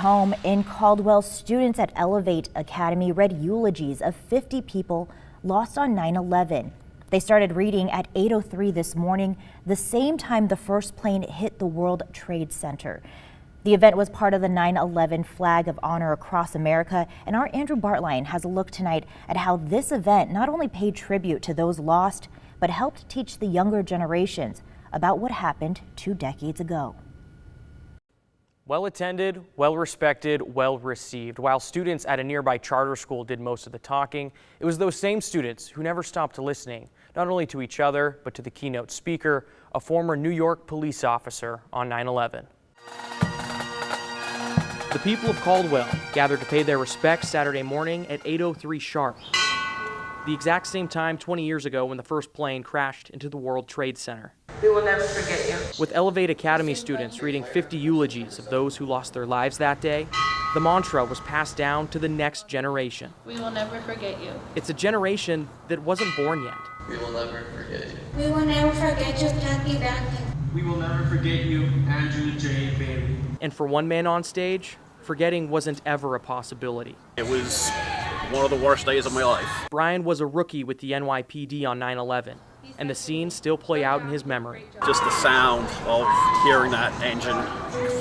Home in Caldwell, students at Elevate Academy read eulogies of 50 people lost on 9/11. They started reading at 8:03 this morning, the same time the first plane hit the World Trade Center. The event was part of the 9/11 Flag of Honor across America, and our Andrew Bartline has a look tonight at how this event not only paid tribute to those lost, but helped teach the younger generations about what happened 2 decades ago. Well attended, well respected, well received. While students at a nearby charter school did most of the talking, it was those same students who never stopped listening, not only to each other, but to the keynote speaker, a former New York police officer on 9/11. The people of Caldwell gathered to pay their respects Saturday morning at 8:03 sharp, the exact same time 20 years ago when the first plane crashed into the World Trade Center. We will never forget you. With Elevate Academy students reading 50 eulogies of those who lost their lives that day, the mantra was passed down to the next generation. We will never forget you. It's a generation that wasn't born yet. We will never forget you. We will never forget you, Kathy Banton. We will never forget you, Andrew J. Bailey. And for one man on stage, forgetting wasn't ever a possibility. It was one of the worst days of my life. Brian was a rookie with the NYPD on 9/11, and the scenes still play out in his memory. Just the sound of hearing that engine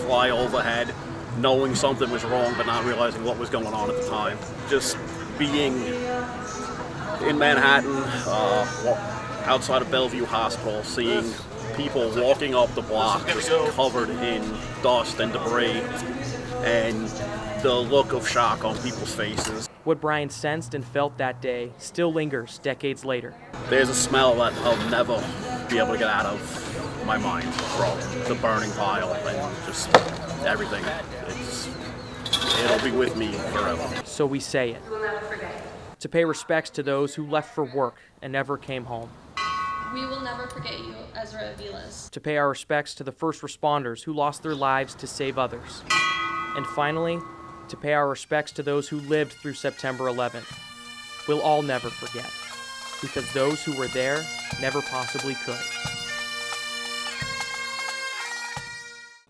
fly overhead, knowing something was wrong but not realizing what was going on at the time. Just being in Manhattan, outside of Bellevue Hospital, seeing people walking up the block just covered in dust and debris, and the look of shock on people's faces. What Brian sensed and felt that day still lingers decades later. There's a smell that I'll never be able to get out of my mind from the burning pile and just everything. It'll be with me forever. So we say it. We will never forget you. To pay respects to those who left for work and never came home. We will never forget you, Ezra Aviles. To pay our respects to the first responders who lost their lives to save others. And finally, to pay our respects to those who lived through September 11th. We'll all never forget, because those who were there never possibly could.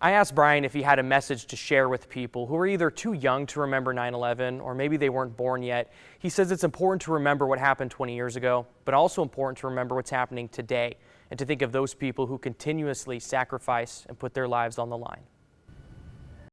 I asked Brian if he had a message to share with people who are either too young to remember 9/11 or maybe they weren't born yet. He says it's important to remember what happened 20 years ago, but also important to remember what's happening today and to think of those people who continuously sacrifice and put their lives on the line.